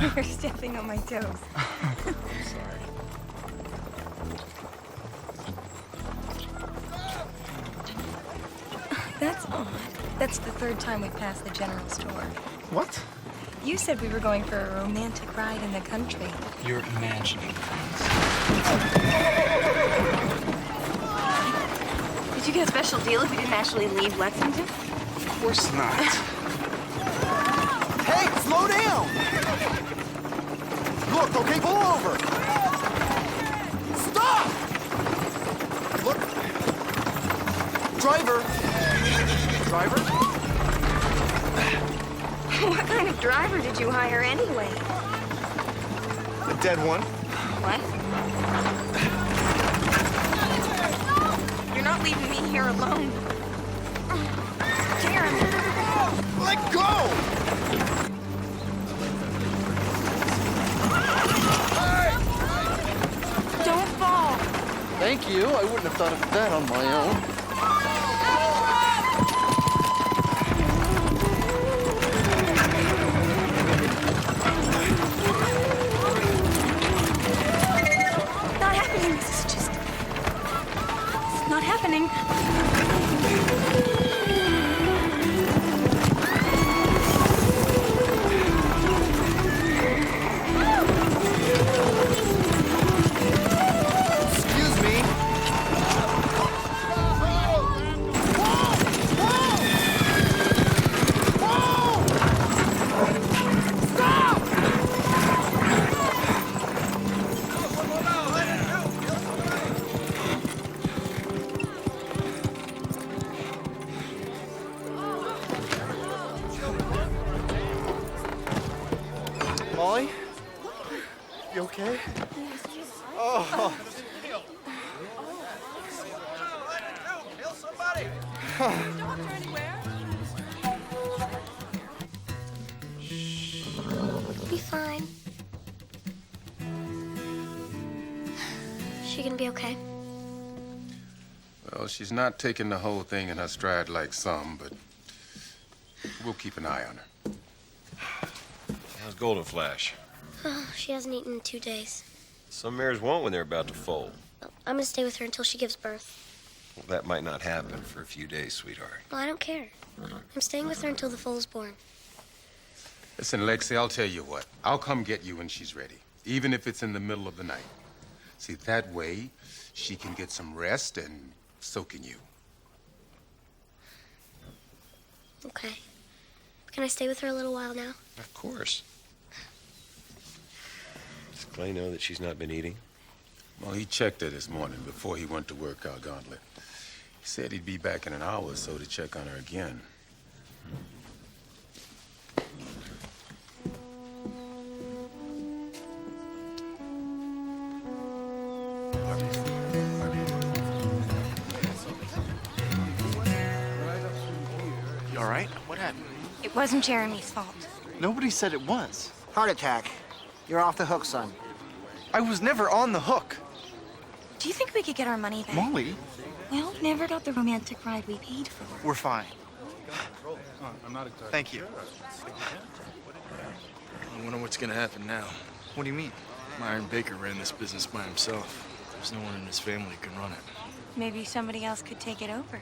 You're stepping on my toes. I'm sorry. That's odd. That's the third time we passed the general store. What? You said we were going for a romantic ride in the country. You're imagining things. Did you get a special deal if we didn't actually leave Lexington? Of course not. Hey, slow down! Look, okay, pull over! Stop! Look. Driver! Driver? What kind of driver did you hire anyway? A dead one. What? You're not leaving me here alone. Jeremy. Let go! Don't fall. Thank you. I wouldn't have thought of that on my own. Not happening. This is just... It's not happening. Excuse me. Molly? You okay? Oh. Be fine. She gonna be okay? Well, she's not taking the whole thing in her stride like some, but we'll keep an eye on her. How's Golden Flash? Oh, she hasn't eaten in 2 days. Some mares won't when they're about to foal. I'm gonna stay with her until she gives birth. Well, that might not happen for a few days, sweetheart. Well, I don't care. I'm staying with her until the foal's born. Listen, Lexi, I'll tell you what. I'll come get you when she's ready, even if it's in the middle of the night. See, that way, she can get some rest, and so can you. Okay. Can I stay with her a little while now? Of course. Does Clay know that she's not been eating? Well, he checked her this morning before he went to work our Gauntlet. He said he'd be back in an hour or so to check on her again. You all right? What happened? It wasn't Jeremy's fault. Nobody said it was. Heart attack. You're off the hook, son. I was never on the hook. Do you think we could get our money back? Molly, Well, we never got the romantic ride we paid for. we're fine. Thank you. I wonder what's gonna happen now. What do you mean? Myron Baker ran this business by himself. There's no one in his family who can run it. Maybe somebody else could take it over.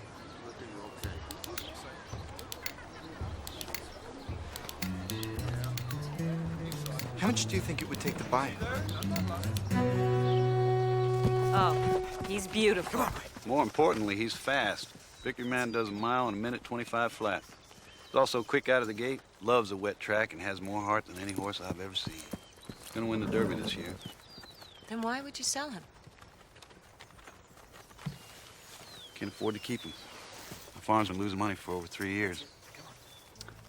How much do you think it would take to buy it? Oh, he's beautiful. Come on. More importantly, he's fast. Victory Man does a mile in a minute 25 flat. He's also quick out of the gate, loves a wet track, and has more heart than any horse I've ever seen. He's gonna win the Derby this year. Then why would you sell him? Can't afford to keep him. The farm's been losing money for over 3 years.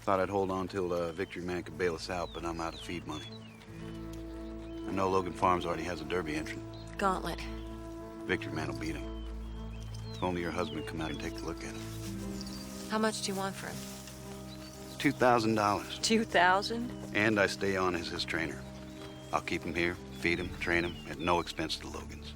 Thought I'd hold on till Victory Man could bail us out, but I'm out of feed money. I know Logan Farms already has a Derby entrant. Gauntlet. Victory Man will beat him. If only your husband would come out and take a look at him. How much do you want for him? $2,000. 2,000? And I stay on as his trainer. I'll keep him here, feed him, train him, at no expense to Logan's.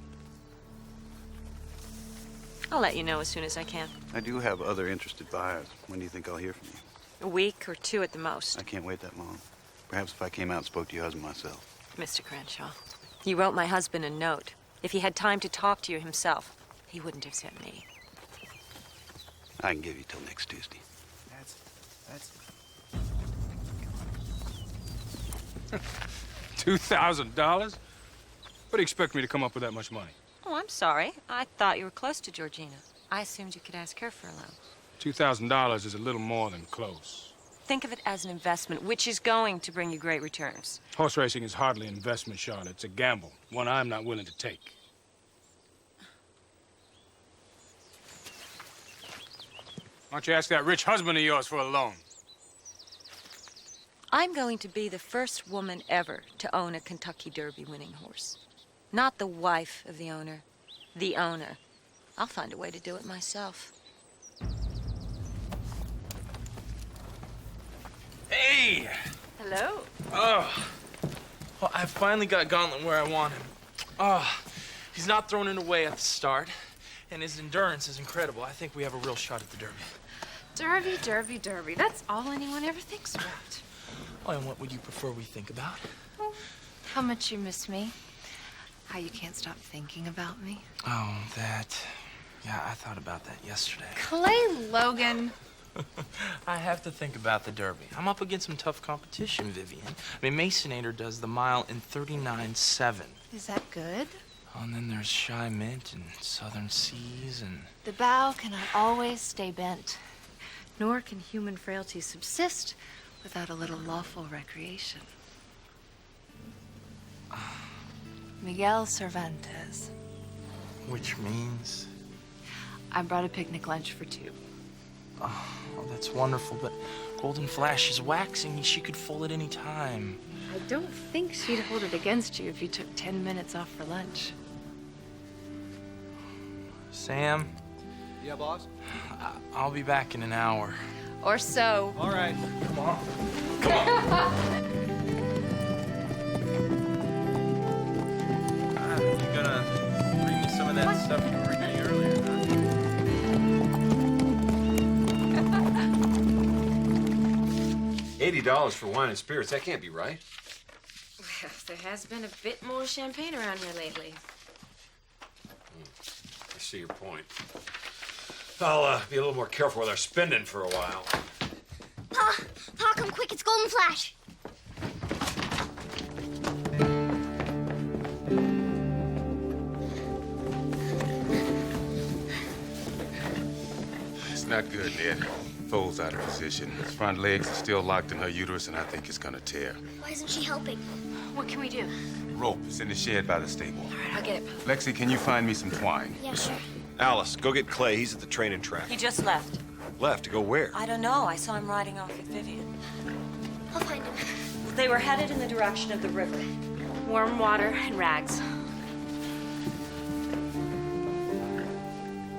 I'll let you know as soon as I can. I do have other interested buyers. When do you think I'll hear from you? A week or two at the most. I can't wait that long. Perhaps if I came out and spoke to your husband myself. Mr. Crenshaw, you wrote my husband a note. If he had time to talk to you himself, he wouldn't have sent me. I can give you till next Tuesday. That's... $2,000? What do you expect me to come up with that much money? Oh, I'm sorry. I thought you were close to Georgina. I assumed you could ask her for a loan. $2,000 is a little more than close. Think of it as an investment, which is going to bring you great returns. Horse racing is hardly an investment, Charlotte. It's a gamble, one I'm not willing to take. Why don't you ask that rich husband of yours for a loan? I'm going to be the first woman ever to own a Kentucky Derby winning horse. Not the wife of the owner, the owner. I'll find a way to do it myself. Hey! Hello. Oh. Well, I finally got Gauntlet where I want him. Oh, he's not throwing it away at the start, and his endurance is incredible. I think we have a real shot at the Derby. Derby, Derby, Derby. That's all anyone ever thinks about. Oh, and what would you prefer we think about? How much you miss me. How you can't stop thinking about me. Oh, that. Yeah, I thought about that yesterday. Clay Logan. I have to think about the Derby. I'm up against some tough competition, Vivian. I mean, Masonator does the mile in 39.7. Is that good? Oh, and then there's Shy Mint and Southern Seas and... The bow cannot always stay bent, nor can human frailty subsist without a little lawful recreation. Miguel Cervantes. Which means... I brought a picnic lunch for two. Oh, that's wonderful, but Golden Flash is waxing. She could fold at any time. I don't think she'd hold it against you if you took 10 minutes off for lunch. Sam? Yeah, boss? I'll be back in an hour. Or so. All right. Come on. Come on. You gonna bring me some of that stuff you were getting earlier, huh? $80 for wine and spirits, that can't be right. Well, there has been a bit more champagne around here lately. I see your point. I'll be a little more careful with our spending for a while. Pa, come quick, it's Golden Flash. It's not good, Ned. Foal's out of position. His front legs are still locked in her uterus, and I think it's gonna tear. Why isn't she helping? What can we do? Rope is in the shed by the stable. All right, I'll get it. Lexi, can you find me some twine? Yeah, sure. Alice, go get Clay. He's at the training track. He just left. Left to go where? I don't know. I saw him riding off with Vivian. I'll find him. They were headed in the direction of the river. Warm water and rags.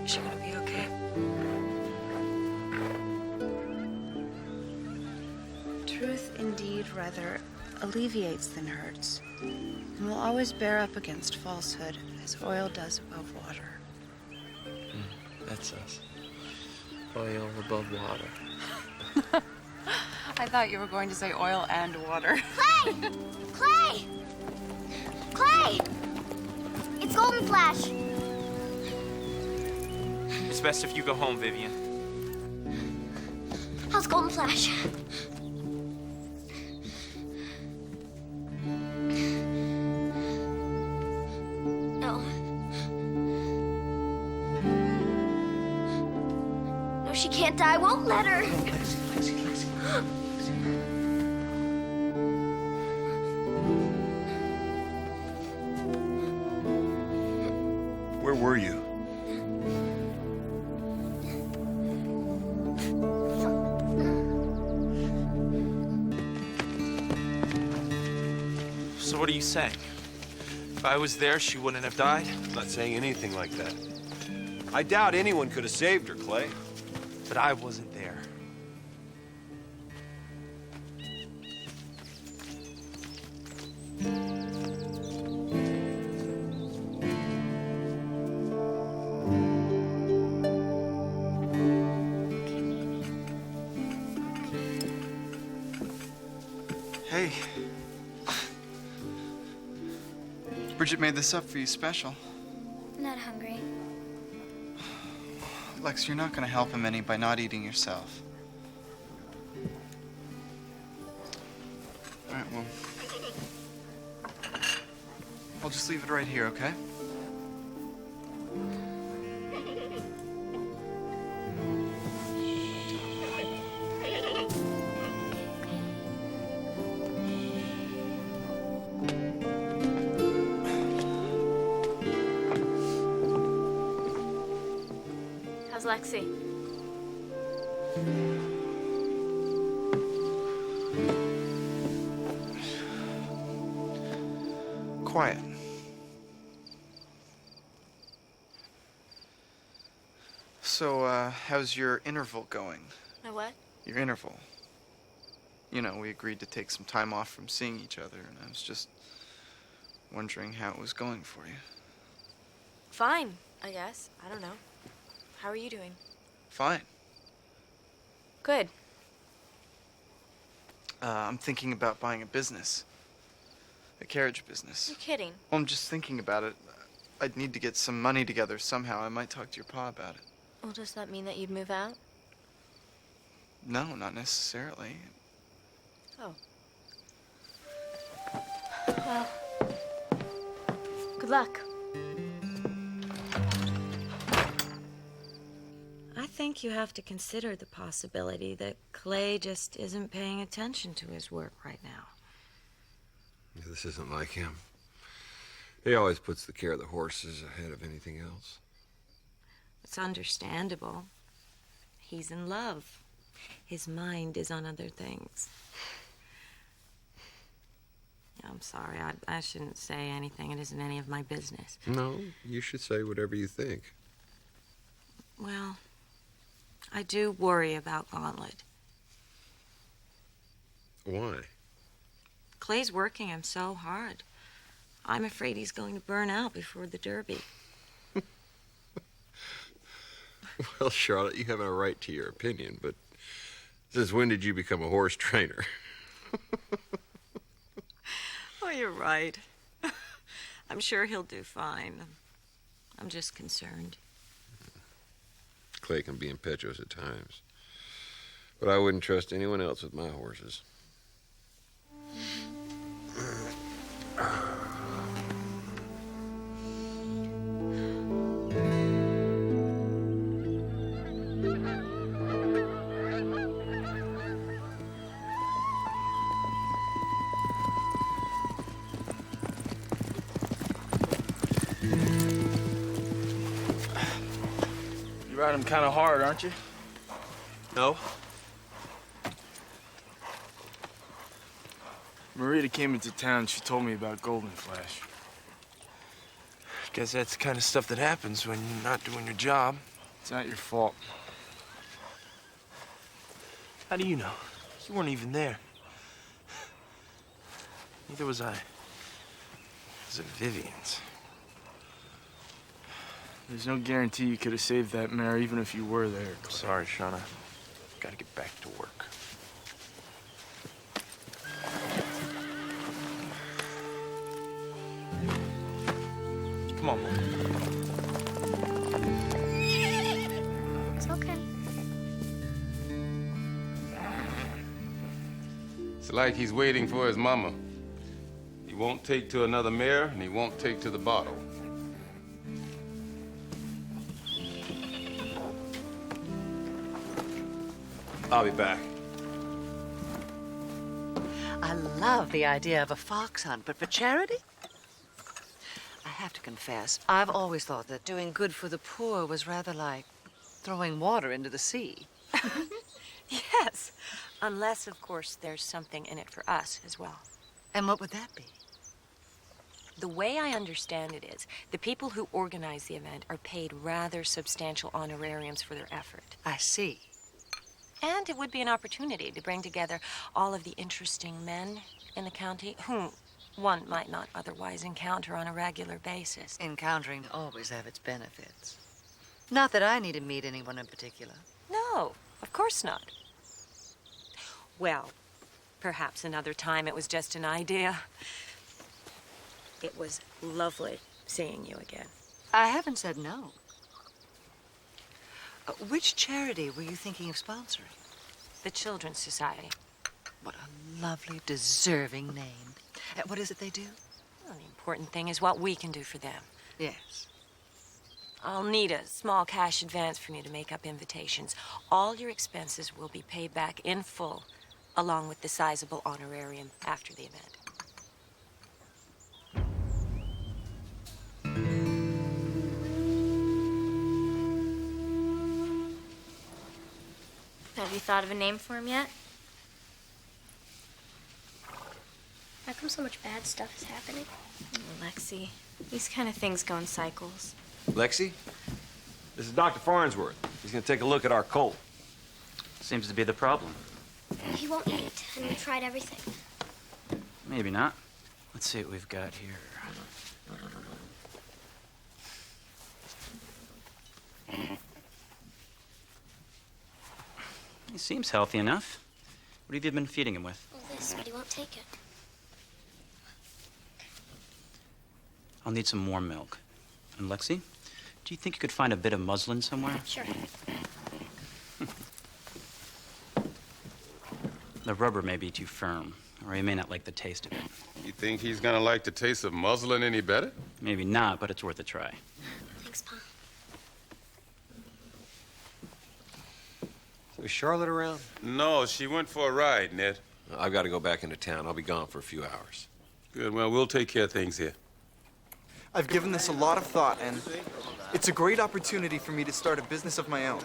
Is she gonna be okay? Truth indeed rather alleviates than hurts, and will always bear up against falsehood as oil does above water. That's us. Oil above water. I thought you were going to say oil and water. Clay! Clay! Clay! It's Golden Flash. It's best if you go home, Vivian. How's Golden Flash? No. No, she can't die. I won't let her. Where were you? So what are you saying? If I was there, she wouldn't have died? I'm not saying anything like that. I doubt anyone could have saved her, Clay. But I wasn't there. Hey. Bridget made this up for you special. I'm not hungry. Lex, you're not gonna help him any by not eating yourself. All right, well, I'll just leave it right here, okay? How's Lexi? Quiet. So, how's your interval going? My what? Your interval. You know, we agreed to take some time off from seeing each other, and I was just wondering how it was going for you. Fine, I guess. I don't know. How are you doing? Fine. Good. I'm thinking about buying a business. A carriage business. You're kidding. Well, I'm just thinking about it. I'd need to get some money together somehow. I might talk to your pa about it. Well, does that mean that you'd move out? No, not necessarily. Oh. Well, good luck. I think you have to consider the possibility that Clay just isn't paying attention to his work right now. Yeah, this isn't like him. He always puts the care of the horses ahead of anything else. It's understandable. He's in love. His mind is on other things. I'm sorry, I shouldn't say anything. It isn't any of my business. No, you should say whatever you think. Well, I do worry about Gauntlet. Why? Clay's working him so hard. I'm afraid he's going to burn out before the Derby. Well, Charlotte, you have a right to your opinion, but since when did you become a horse trainer? Oh, you're right. I'm sure he'll do fine. I'm just concerned. Clay can be impetuous at times, but I wouldn't trust anyone else with my horses. You ride him kind of hard, aren't you? No. Marita came into town. She told me about Golden Flash. Guess that's the kind of stuff that happens when you're not doing your job. It's not your fault. How do you know? You weren't even there. Neither was I. It was at Vivian's. There's no guarantee you could have saved that mare, even if you were there. Clay. Sorry, Shauna. Gotta get back to work. Come on, man. It's okay. It's like he's waiting for his mama. He won't take to another mare, and he won't take to the bottle. I'll be back. I love the idea of a fox hunt, but for charity? I have to confess, I've always thought that doing good for the poor was rather like throwing water into the sea. Yes, unless, of course, there's something in it for us as well. And what would that be? The way I understand it is, the people who organize the event are paid rather substantial honorariums for their effort. I see. And it would be an opportunity to bring together all of the interesting men in the county whom one might not otherwise encounter on a regular basis. Encountering always have its benefits. Not that I need to meet anyone in particular. No, of course not. Well, Perhaps another time it was just an idea. It was lovely seeing you again. I haven't said no. Which charity were you thinking of sponsoring? The Children's Society. What a lovely, deserving name. What is it they do? Well, the important thing is what we can do for them. Yes. I'll need a small cash advance from you to make up invitations. All your expenses will be paid back in full, along with the sizable honorarium after the event. Have you thought of a name for him yet? How come so much bad stuff is happening? Oh, Lexi, these kind of things go in cycles. Lexi, this is Dr. Farnsworth. He's going to take a look at our colt. Seems to be the problem. He won't eat, and we tried everything. Maybe not. Let's see what we've got here. He seems healthy enough. What have you been feeding him with? Well, this, but he won't take it. I'll need some more milk. And Lexi, do you think you could find a bit of muslin somewhere? Sure. The rubber may be too firm, or he may not like the taste of it. You think he's gonna like the taste of muslin any better? Maybe not, but it's worth a try. Thanks, Pa. Is Charlotte around? No, she went for a ride, Ned. I've got to go back into town. I'll be gone for a few hours. Good, well, we'll take care of things here. I've given this a lot of thought, and it's a great opportunity for me to start a business of my own.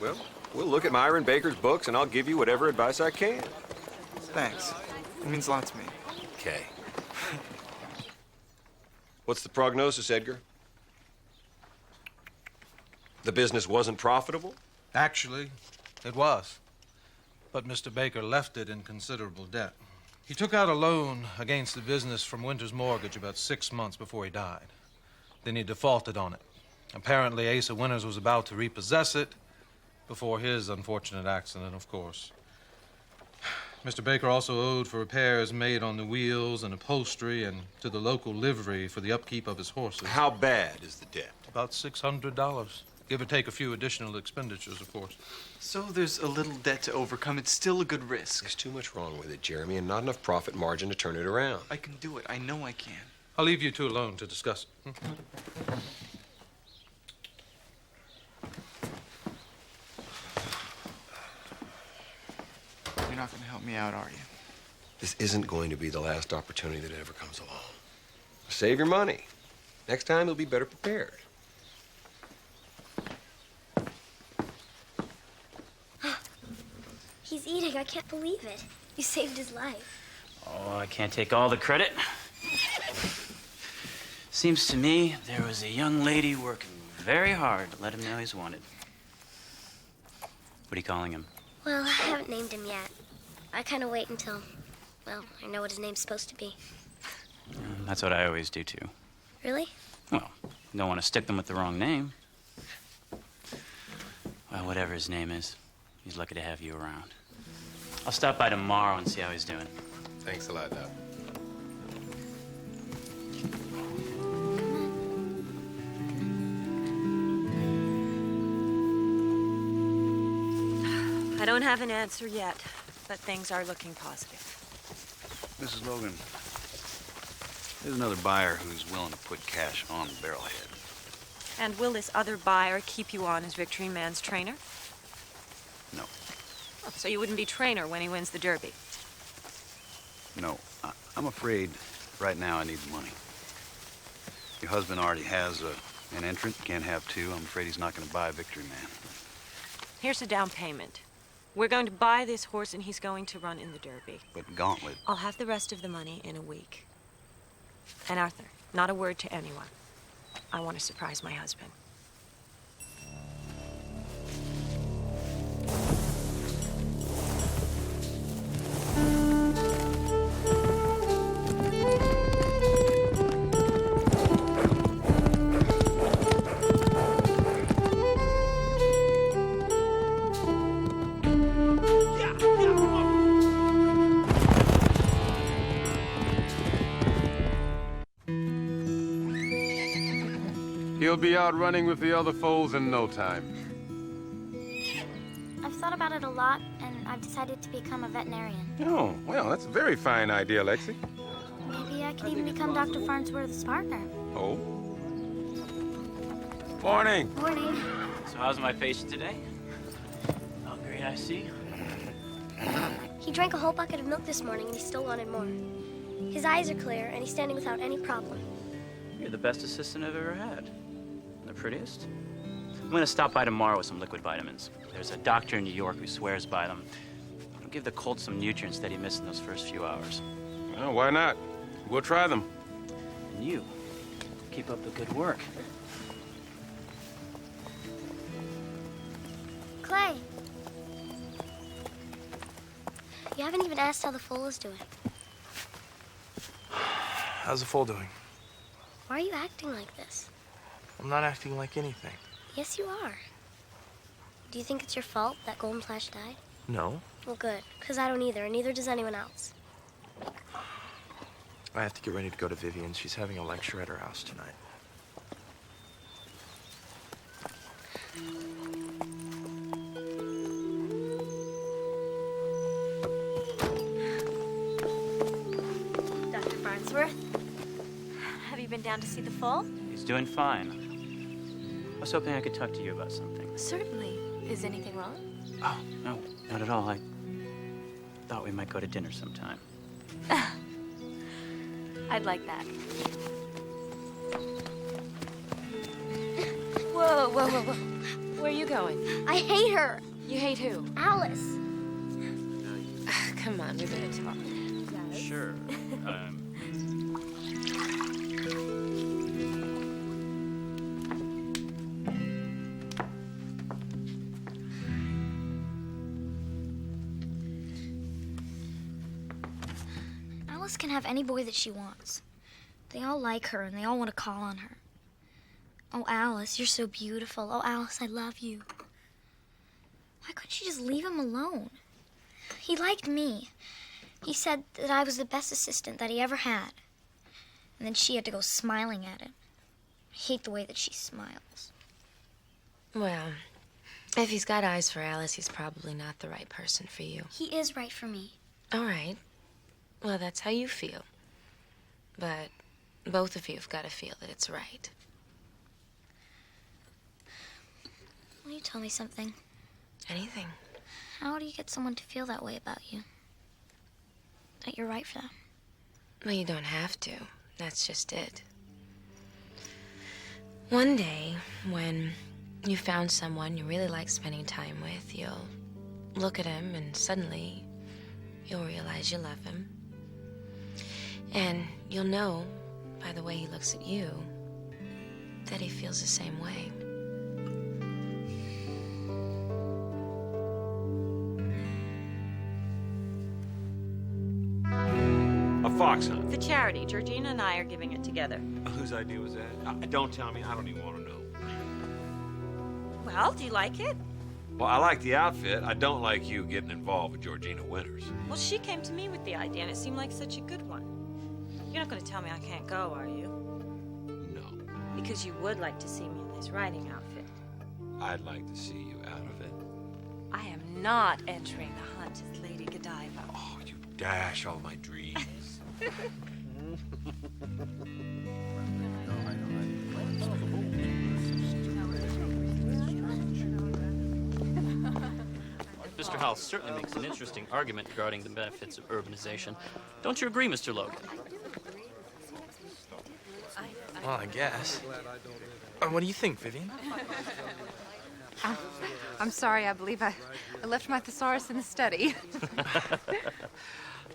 Well, we'll look at Myron Baker's books, and I'll give you whatever advice I can. Thanks. It means a lot to me. Okay. What's the prognosis, Edgar? The business wasn't profitable? Actually, it was. But Mr. Baker left it in considerable debt. He took out a loan against the business from Winter's Mortgage about 6 months before he died. Then he defaulted on it. Apparently, Asa Winters was about to repossess it before his unfortunate accident, of course. Mr. Baker also owed for repairs made on the wheels and upholstery and to the local livery for the upkeep of his horses. How bad is the debt? About $600. Give or take a few additional expenditures, of course. So there's a little debt to overcome. It's still a good risk. There's too much wrong with it, Jeremy, and not enough profit margin to turn it around. I can do it. I know I can. I'll leave you two alone to discuss it. You're not going to help me out, are you? This isn't going to be the last opportunity that ever comes along. Save your money. Next time, you'll be better prepared. He's eating. I can't believe it. You saved his life. Oh, I can't take all the credit. Seems to me there was a young lady working very hard to let him know he's wanted. What are you calling him? Well, I haven't named him yet. I kind of wait until, well, I know what his name's supposed to be. That's what I always do, too. Really? Well, don't want to stick them with the wrong name. Well, whatever his name is, he's lucky to have you around. I'll stop by tomorrow and see how he's doing. Thanks a lot, Doc. I don't have an answer yet, but things are looking positive. Mrs. Logan, there's another buyer who's willing to put cash on the barrelhead. And will this other buyer keep you on as Victory Man's trainer? No. Oh, so you wouldn't be trainer when he wins the Derby? No. I'm afraid right now I need the money. Your husband already has an entrant, can't have two. I'm afraid he's not going to buy Victory Man. Here's a down payment. We're going to buy this horse and he's going to run in the Derby. But Gauntlet... I'll have the rest of the money in a week. And Arthur, not a word to anyone. I want to surprise my husband. He'll be out running with the other foals in no time. I've thought about it a lot, and I've decided to become a veterinarian. Oh, well, that's a very fine idea, Lexi. Maybe I could even become Dr. Farnsworth's partner. Oh? Morning. Morning. So how's my patient today? Hungry, I see. He drank a whole bucket of milk this morning, and he still wanted more. His eyes are clear, and he's standing without any problem. You're the best assistant I've ever had. The prettiest. I'm gonna stop by tomorrow with some liquid vitamins. There's a doctor in New York who swears by them. I'll give the colt some nutrients that he missed in those first few hours. Well, why not? We'll try them. And you, keep up the good work. Clay. You haven't even asked how the foal is doing. How's the foal doing? Why are you acting like this? I'm not acting like anything. Yes, you are. Do you think it's your fault that Golden Flash died? No. Well, good, because I don't either, and neither does anyone else. I have to get ready to go to Vivian. She's having a lecture at her house tonight. Dr. Farnsworth, have you been down to see the foal? He's doing fine. I was hoping I could talk to you about something. Certainly. Is anything wrong? Oh, no, not at all. I thought we might go to dinner sometime. I'd like that. Whoa, whoa, whoa, whoa. Where are you going? I hate her. You hate who? Alice. Come on, we're gonna talk. Sure. Alice can have any boy that she wants. They all like her, and they all want to call on her. Oh, Alice, you're so beautiful. Oh, Alice, I love you. Why couldn't she just leave him alone? He liked me. He said that I was the best assistant that he ever had. And then she had to go smiling at him. I hate the way that she smiles. Well, if he's got eyes for Alice, he's probably not the right person for you. He is right for me. All right. Well, that's how you feel. But both of you have got to feel that it's right. Will you tell me something? Anything. How do you get someone to feel that way about you? That you're right for them? Well, you don't have to. That's just it. One day, when you found someone you really like spending time with, you'll look at him and suddenly you'll realize you love him. And you'll know by the way he looks at you that he feels the same way. A fox hunt. The charity. Georgina and I are giving it together. Whose idea was that? Don't tell me. I don't even want to know. Well, do you like it? Well, I like the outfit. I don't like you getting involved with Georgina Winters. Well, she came to me with the idea, and it seemed like such a good one. You're not going to tell me I can't go, are you? No. Because you would like to see me in this riding outfit. I'd like to see you out of it. I am not entering the hunt as Lady Godiva. Oh, you dash all my dreams. Mr. Howell certainly makes an interesting argument regarding the benefits of urbanization. Don't you agree, Mr. Logan? Well, I guess. What do you think, Vivian? I'm sorry, I believe I left my thesaurus in the study.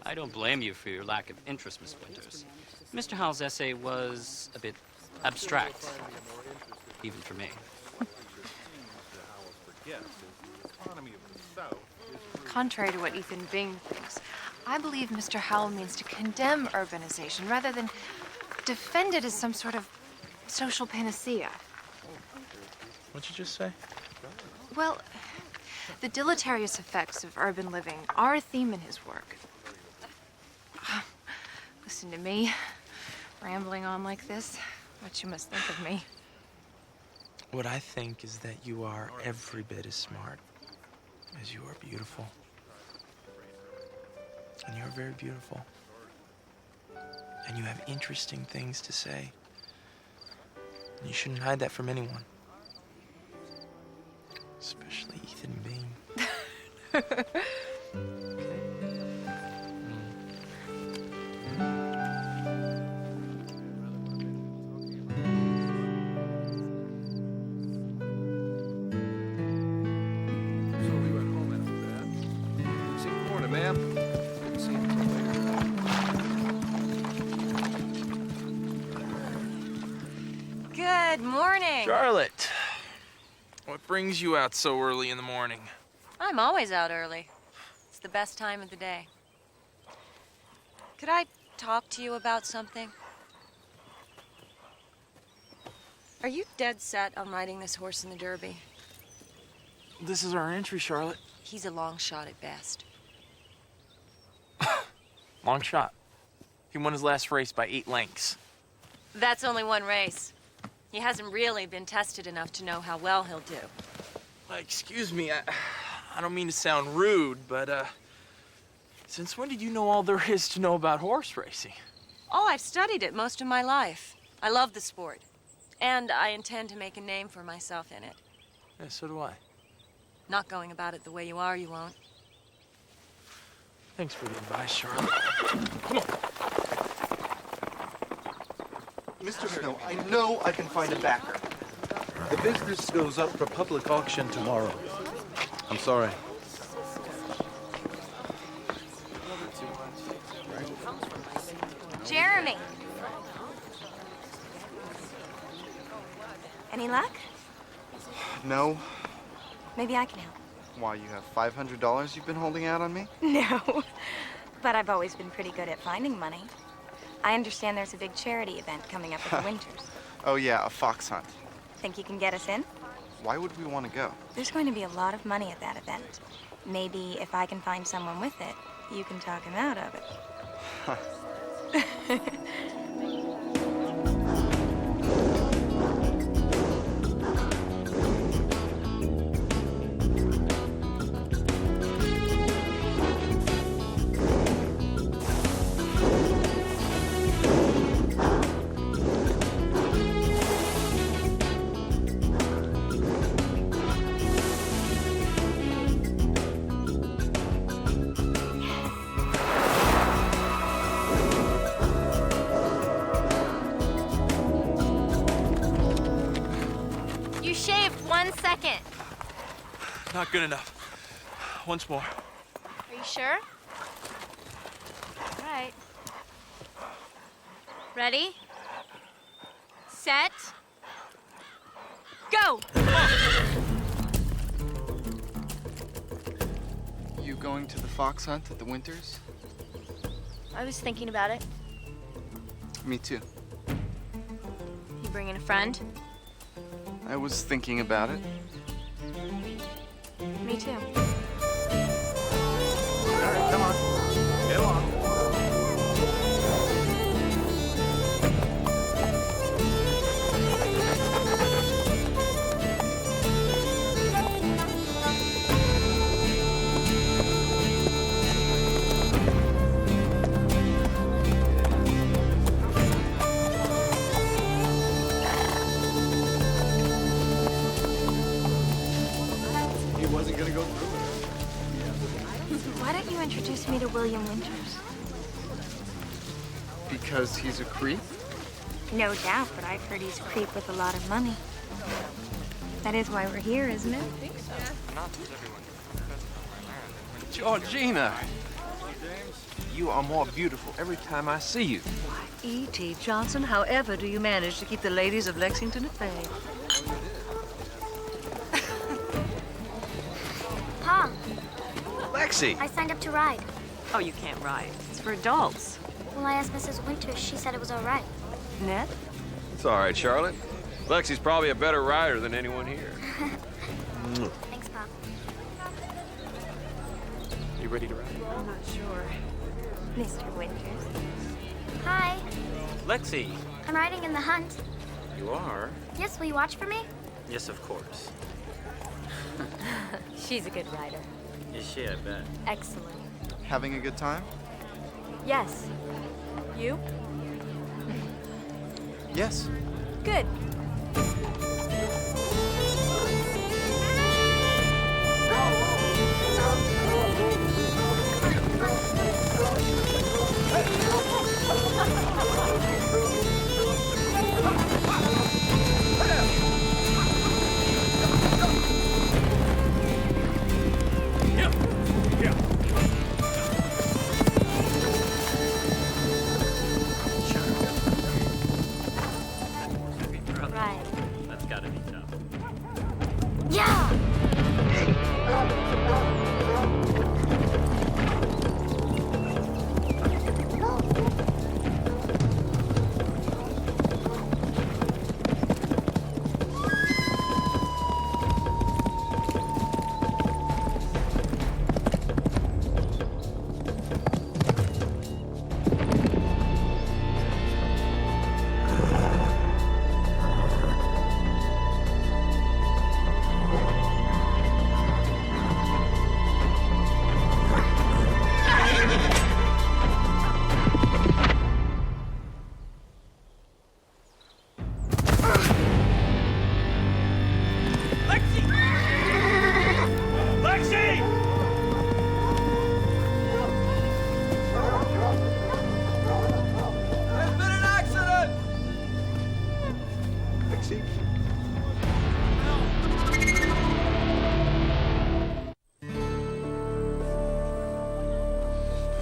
I don't blame you for your lack of interest, Miss Winters. Mr. Howell's essay was a bit abstract, even for me. Contrary to what Ethan Bing thinks, I believe Mr. Howell means to condemn urbanization rather than defend it as some sort of social panacea. What'd you just say? Well, the deleterious effects of urban living are a theme in his work. Listen to me, rambling on like this. What you must think of me. What I think is that you are every bit as smart as you are beautiful. And you're very beautiful. And you have interesting things to say. And you shouldn't hide that from anyone. Especially Ethan Bean. Good morning. Charlotte, what brings you out so early in the morning? I'm always out early. It's the best time of the day. Could I talk to you about something? Are you dead set on riding this horse in the Derby? This is our entry, Charlotte. He's a long shot at best. Long shot. He won his last race by 8 lengths. That's only one race. He hasn't really been tested enough to know how well he'll do. Excuse me, I don't mean to sound rude, but, since when did you know all there is to know about horse racing? Oh, I've studied it most of my life. I love the sport. And I intend to make a name for myself in it. Yeah, so do I. Not going about it the way you are, you won't. Thanks for the advice, Charlotte. Come on. Mr. Snow, I know I can find a backer. The business goes up for public auction tomorrow. I'm sorry. Jeremy. Any luck? No. Maybe I can help. Why, you have $500 you've been holding out on me? No, but I've always been pretty good at finding money. I understand there's a big charity event coming up at the Winters. Oh, yeah, a fox hunt. Think you can get us in? Why would we want to go? There's going to be a lot of money at that event. Maybe if I can find someone with it, you can talk him out of it. You shaved 1 second. Not good enough. Once more. Are you sure? All right. Ready? Set. Go! You going to the fox hunt at the Winters? I was thinking about it. Me too. You bringing a friend? I was thinking about it. Me too. All right, come on. Get along. He wasn't gonna go through it. Why don't you introduce me to William Winters? Because he's a creep? No doubt, but I've heard he's a creep with a lot of money. That is why we're here, isn't it? Georgina! You are more beautiful every time I see you. E.T. Johnson, however do you manage to keep the ladies of Lexington at bay? Pa, Lexi! I signed up to ride. Oh, you can't ride. It's for adults. Well, I asked Mrs. Winters. She said it was all right. Ned? It's all right, Charlotte. Lexi's probably a better rider than anyone here. Thanks, Pop. You ready to ride? I'm not sure. Mr. Winters. Hi. Lexi. I'm riding in the hunt. You are? Yes, will you watch for me? Yes, of course. She's a good rider. Is she? I bet. Excellent. Having a good time? Yes. You? Yes. Good. Right. That's gotta be tough. Yeah!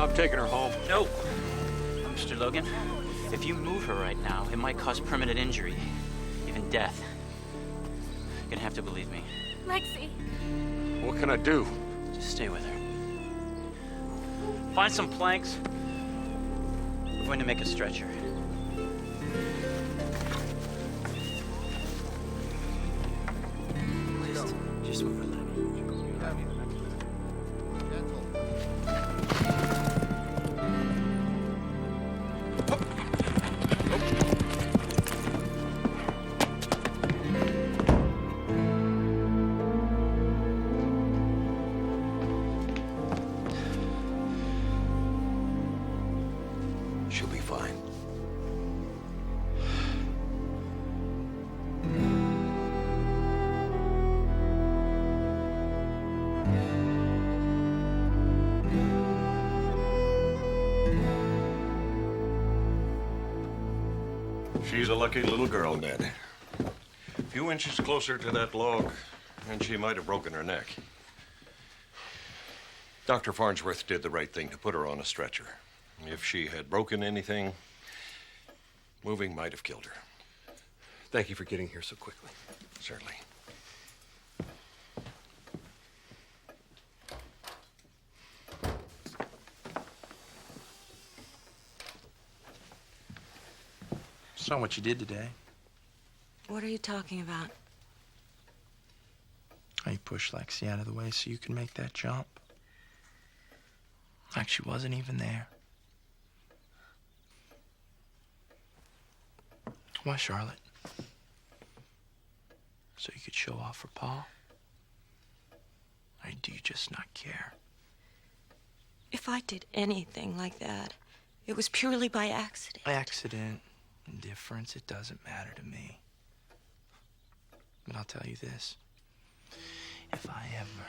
I'm taking her home. No. Mr. Logan, if you move her right now, it might cause permanent injury, even death. You're gonna have to believe me. Lexi. What can I do? Just stay with her. Find some planks. We're going to make a stretcher. Just move her leg. She'll be fine. She's a lucky little girl, Ned. A few inches closer to that log, and she might have broken her neck. Dr. Farnsworth did the right thing to put her on a stretcher. If she had broken anything, moving might have killed her. Thank you for getting here so quickly. Certainly. Saw what you did today. What are you talking about? How you pushed Lexi out of the way so you could make that jump. Like she wasn't even there. Why, Charlotte? So you could show off for Paul? Or do you just not care? If I did anything like that, it was purely by accident. Accident, indifference, it doesn't matter to me. But I'll tell you this. If I ever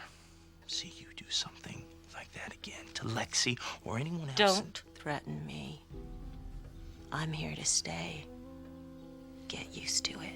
see you do something like that again to Lexi or anyone else... Don't threaten me. I'm here to stay. Get used to it.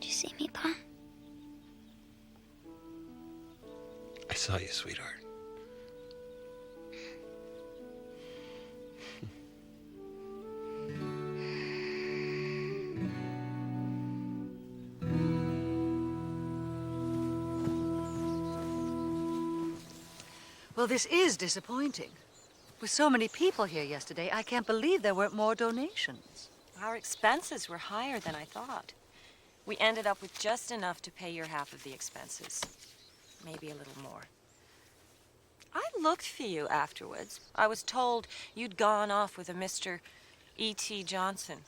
Did you see me, Pa? I saw you, sweetheart. Well, this is disappointing. With so many people here yesterday, I can't believe there weren't more donations. Our expenses were higher than I thought. We ended up with just enough to pay your half of the expenses. Maybe a little more. I looked for you afterwards. I was told you'd gone off with a Mr. E.T. Johnson.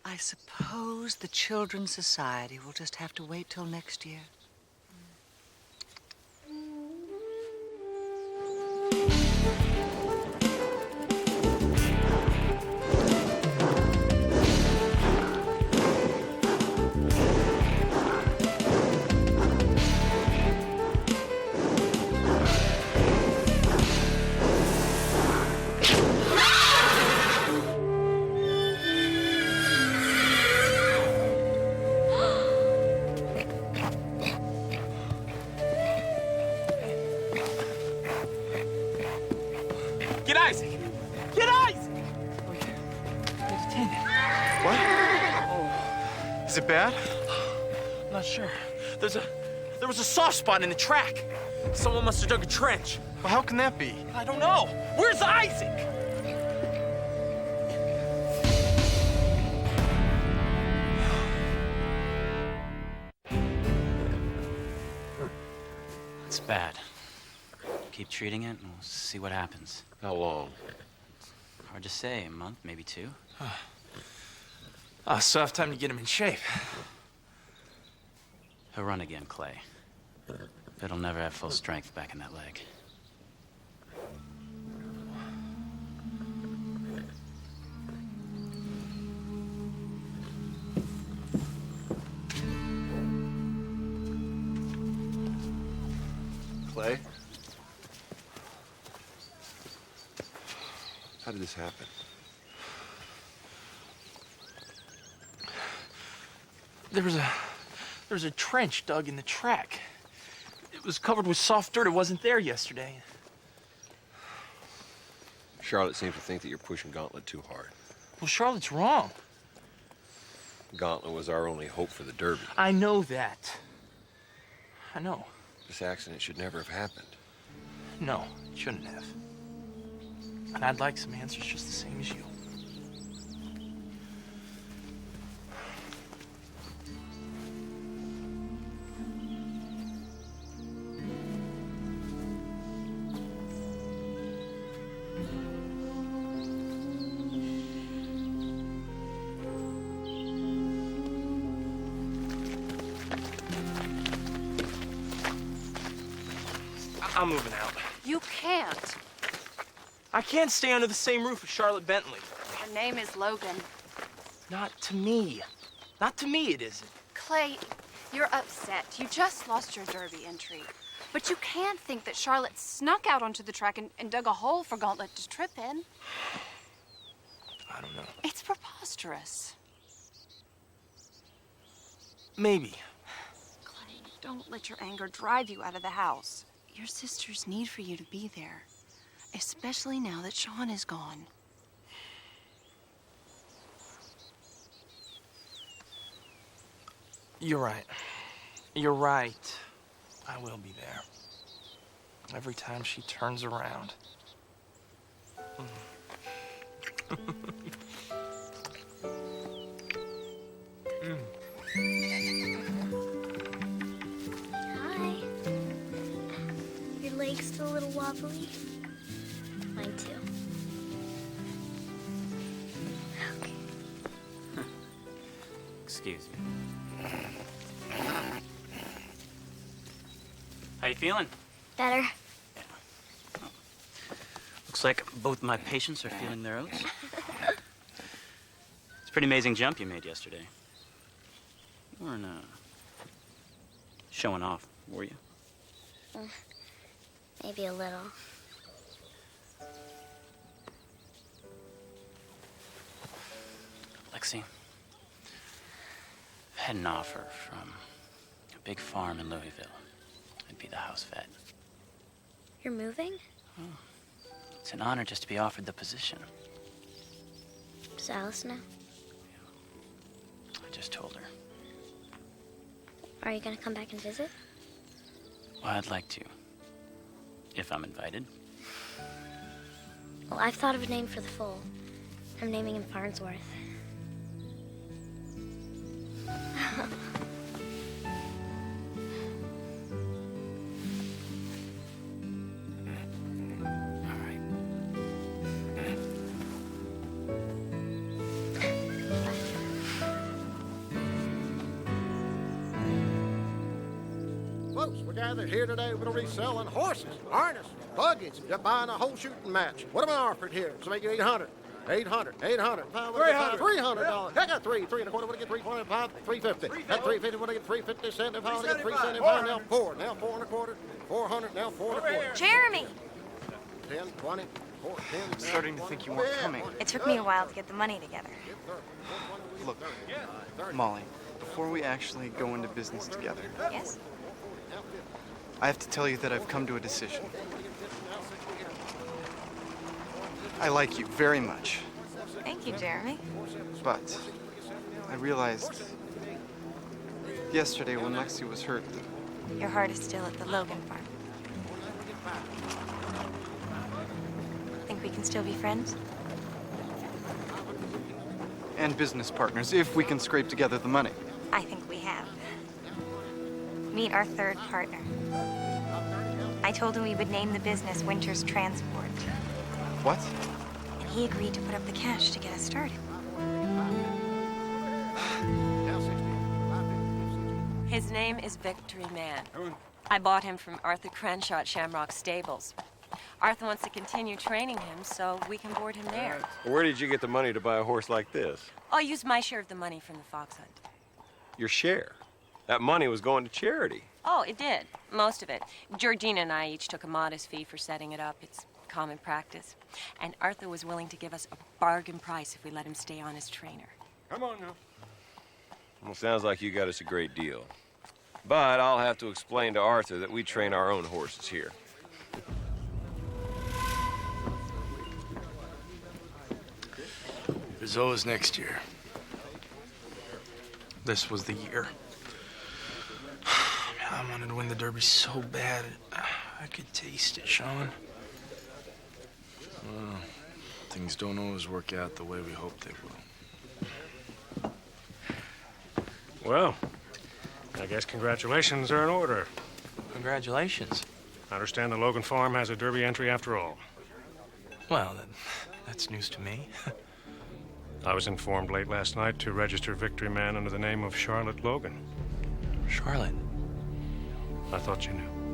I suppose the Children's Society will just have to wait till next year. Get Isaac! Get Isaac! What? Oh. Is it bad? I'm not sure. There was a soft spot in the track. Someone must have dug a trench. Well, how can that be? I don't know. Where's Isaac? It's bad. Keep treating it, and we'll see what happens. How long? Hard to say. A month, maybe 2. Still have time to get him in shape. He'll run again, Clay. But he'll never have full strength back in that leg. Clay? How did this happen? There was a trench dug in the track. It was covered with soft dirt. It wasn't there yesterday. Charlotte seems to think that you're pushing Gauntlet too hard. Well, Charlotte's wrong. Gauntlet was our only hope for the Derby. I know that. I know. This accident should never have happened. No, it shouldn't have. And I'd like some answers just the same as you. I'm moving out. You can't. I can't stay under the same roof as Charlotte Bentley. Her name is Logan. Not to me. Not to me, it isn't. Clay, you're upset. You just lost your Derby entry. But you can't think that Charlotte snuck out onto the track and dug a hole for Gauntlet to trip in. I don't know. It's preposterous. Maybe. Clay, don't let your anger drive you out of the house. Your sisters need for you to be there, especially now that Sean is gone. You're right. You're right. I will be there. Every time she turns around. Hi. Your leg's still a little wobbly? Mine too. Okay. Excuse me. How you feeling? Better. Looks like both my patients are feeling their oats. It's a pretty amazing jump you made yesterday. You weren't showing off, were you? Maybe a little. Lexi, I had an offer from a big farm in Louisville. I'd be the house vet. You're moving? It's an honor just to be offered the position. Does Alice know? I just told her. Are you gonna come back and visit? Well, I'd like to. If I'm invited. Well, I've thought of a name for the foal. I'm naming him Farnsworth. Folks, we're gathered here today. We're going to be selling horses, harness, buggies. You're buying a whole shooting match. What am I offered here? Let's make you 800. 800, 800, $300. $300. I got three and a quarter. What do I get? 325, 350. Got 350. What do I get? 350, 75. What do I get? 375. Now four and a quarter. 400. Now 4 and a quarter. Jeremy! 10, 20, 4, 10. I'm starting to think you weren't coming. It took me a while to get the money together. Look, Molly, before we actually go into business together, Yes? I have to tell you that I've come to a decision. I like you very much, Thank you, Jeremy. but I realized yesterday when Lexi was hurt that Your heart is still at the Logan farm. Think we can still be friends? and business partners, if we can scrape together the money. I think we have. Meet our third partner. I told him we would name the business Winter's Transport. What? And he agreed to put up the cash to get us started. His name is Victory Man. I bought him from Arthur Crenshaw at Shamrock Stables. Arthur wants to continue training him, so we can board him there. Where did you get the money to buy a horse like this? I'll use my share of the money from the fox hunt. Your share. That money was going to charity. Oh, it did. Most of it. Georgina and I each took a modest fee for setting it up. It's common practice. And Arthur was willing to give us a bargain price if we let him stay on as trainer. Come on now. Well, sounds like you got us a great deal. But I'll have to explain to Arthur that we train our own horses here. Rizzo's next year. This was the year. I wanted to win the Derby so bad. I could taste it, Sean. Well, things don't always work out the way we hope they will. Well, I guess congratulations are in order. Congratulations. I understand the Logan Farm has a Derby entry after all. Well, that's news to me. I was informed late last night to register Victory Man under the name of Charlotte Logan. Charlotte? I thought you knew.